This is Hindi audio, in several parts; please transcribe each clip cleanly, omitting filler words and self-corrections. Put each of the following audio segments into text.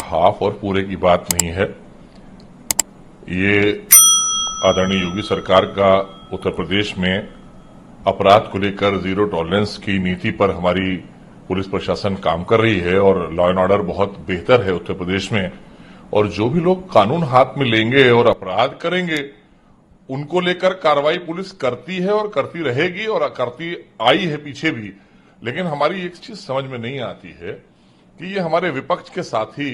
हाफ और पूरे की बात नहीं है। ये आदरणीय योगी सरकार का उत्तर प्रदेश में अपराध को लेकर जीरो टॉलरेंस की नीति पर हमारी पुलिस प्रशासन काम कर रही है और लॉ एंड ऑर्डर बहुत बेहतर है उत्तर प्रदेश में। और जो भी लोग कानून हाथ में लेंगे और अपराध करेंगे उनको लेकर कार्रवाई पुलिस करती है और करती रहेगी और करती आई है पीछे भी। लेकिन हमारी एक चीज समझ में नहीं आती है कि ये हमारे विपक्ष के साथी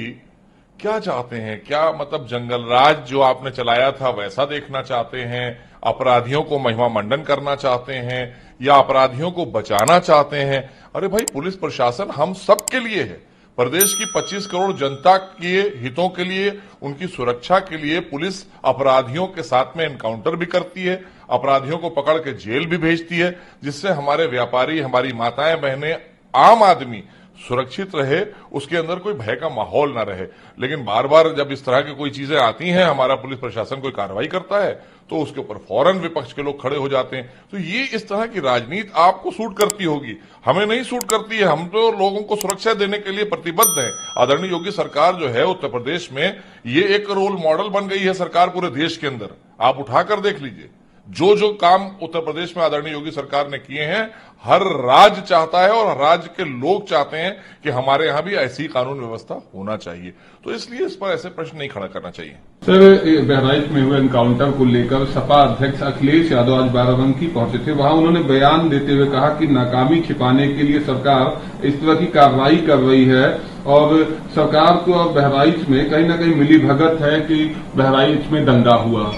क्या चाहते हैं। क्या मतलब जंगल राज जो आपने चलाया था वैसा देखना चाहते हैं, अपराधियों को महिमा मंडन करना चाहते हैं या अपराधियों को बचाना चाहते हैं? अरे भाई, पुलिस प्रशासन हम सब के लिए है। प्रदेश की 25 करोड़ जनता के हितों के लिए, उनकी सुरक्षा के लिए पुलिस अपराधियों के साथ में एनकाउंटर भी करती है, अपराधियों को पकड़ के जेल भी भेजती है, जिससे हमारे व्यापारी, हमारी माताएं बहनें, आम आदमी सुरक्षित रहे, उसके अंदर कोई भय का माहौल ना रहे। लेकिन बार बार जब इस तरह की कोई चीजें आती हैं, हमारा पुलिस प्रशासन कोई कार्रवाई करता है तो उसके ऊपर फौरन विपक्ष के लोग खड़े हो जाते हैं। तो ये इस तरह की राजनीति आपको सूट करती होगी, हमें नहीं सूट करती है। हम तो लोगों को सुरक्षा देने के लिए प्रतिबद्ध हैं। आदरणीय योगी सरकार जो है उत्तर प्रदेश में, ये एक रोल मॉडल बन गई है सरकार पूरे देश के अंदर। आप उठाकर देख लीजिए, जो जो काम उत्तर प्रदेश में आदरणीय योगी सरकार ने किए हैं, हर राज्य चाहता है और हर राज्य के लोग चाहते हैं कि हमारे यहां भी ऐसी कानून व्यवस्था होना चाहिए। तो इसलिए इस पर ऐसे प्रश्न नहीं खड़ा करना चाहिए। सर, बहराइच में हुए एनकाउंटर को लेकर सपा अध्यक्ष अखिलेश यादव आज बाराबंकी पहुंचे थे। वहां उन्होंने बयान देते हुए कहा कि नाकामी छिपाने के लिए सरकार इस तरह की कार्रवाई कर रही है और सरकार को बहराइच में कहीं न कहीं मिली भगत है कि बहराइच में दंगा हुआ।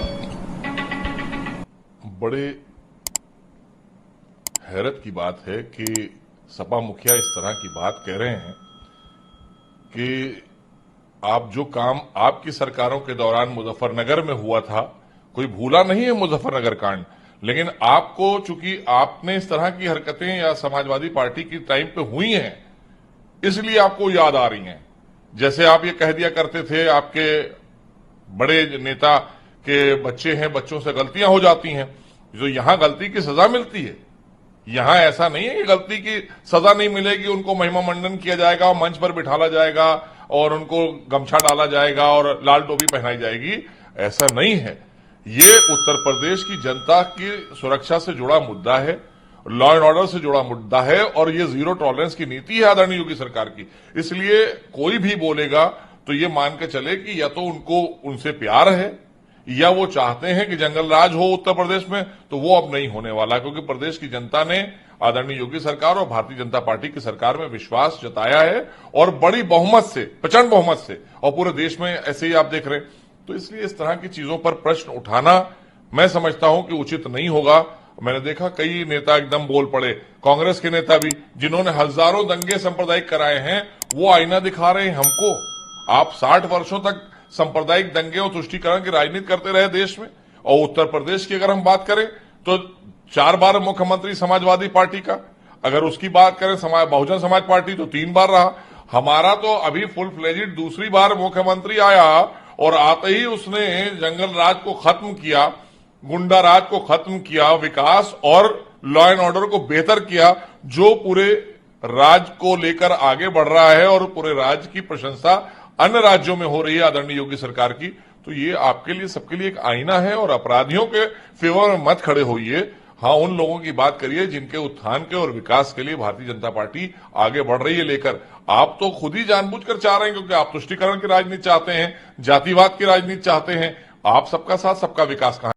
बड़े हैरत की बात है कि सपा मुखिया इस तरह की बात कह रहे हैं कि आप जो काम आपकी सरकारों के दौरान मुजफ्फरनगर में हुआ था, कोई भूला नहीं है मुजफ्फरनगर कांड, लेकिन आपको चूंकि आपने इस तरह की हरकतें या समाजवादी पार्टी की टाइम पे हुई हैं, इसलिए आपको याद आ रही हैं। जैसे आप ये कह दिया करते थे आपके बड़े नेता के बच्चे हैं, बच्चों से गलतियां हो जाती हैं, जो यहां गलती की सजा मिलती है। यहां ऐसा नहीं है कि गलती की सजा नहीं मिलेगी, उनको महिमा मंडन किया जाएगा, मंच पर बिठाला जाएगा और उनको गमछा डाला जाएगा और लाल टोपी पहनाई जाएगी। ऐसा नहीं है। ये उत्तर प्रदेश की जनता की सुरक्षा से जुड़ा मुद्दा है, लॉ एंड ऑर्डर से जुड़ा मुद्दा है और ये जीरो टॉलरेंस की नीति है आदरणीय योगी सरकार की। इसलिए कोई भी बोलेगा तो ये मान के चले कि या तो उनको उनसे प्यार है या वो चाहते हैं कि जंगल राज हो उत्तर प्रदेश में, तो वो अब नहीं होने वाला, क्योंकि प्रदेश की जनता ने आदरणीय योगी सरकार और भारतीय जनता पार्टी की सरकार में विश्वास जताया है और बड़ी बहुमत से, प्रचंड बहुमत से, और पूरे देश में ऐसे ही आप देख रहे हैं। तो इसलिए इस तरह की चीजों पर प्रश्न उठाना मैं समझता हूं कि उचित नहीं होगा। मैंने देखा कई नेता एकदम बोल पड़े, कांग्रेस के नेता भी, जिन्होंने हजारों दंगे सांप्रदायिक कराए हैं, वो आईना दिखा रहे हैं हमको। आप 60 वर्षों तक सांप्रदायिक दंगे और तुष्टीकरण की राजनीति करते रहे देश में, और उत्तर प्रदेश की अगर हम बात करें तो 4 बार मुख्यमंत्री समाजवादी पार्टी का, अगर उसकी बात करें बहुजन समाज पार्टी तो 3 बार रहा। हमारा तो अभी फुल फ्लेजिड दूसरी बार मुख्यमंत्री आया और आते ही उसने जंगल राज को खत्म किया, गुंडा राज को खत्म किया, विकास और लॉ एंड ऑर्डर को बेहतर किया, जो पूरे राज्य को लेकर आगे बढ़ रहा है और पूरे राज्य की प्रशंसा अन्य राज्यों में हो रही है आदरणीय योगी सरकार की। तो ये आपके लिए, सबके लिए एक आईना है और अपराधियों के फेवर में मत खड़े होइए। हाँ, उन लोगों की बात करिए जिनके उत्थान के और विकास के लिए भारतीय जनता पार्टी आगे बढ़ रही है लेकर। आप तो खुद ही जानबूझकर चाह रहे हैं, क्योंकि आप तुष्टीकरण की राजनीति चाहते हैं, जातिवाद की राजनीति चाहते हैं। आप सबका साथ सबका विकास कहां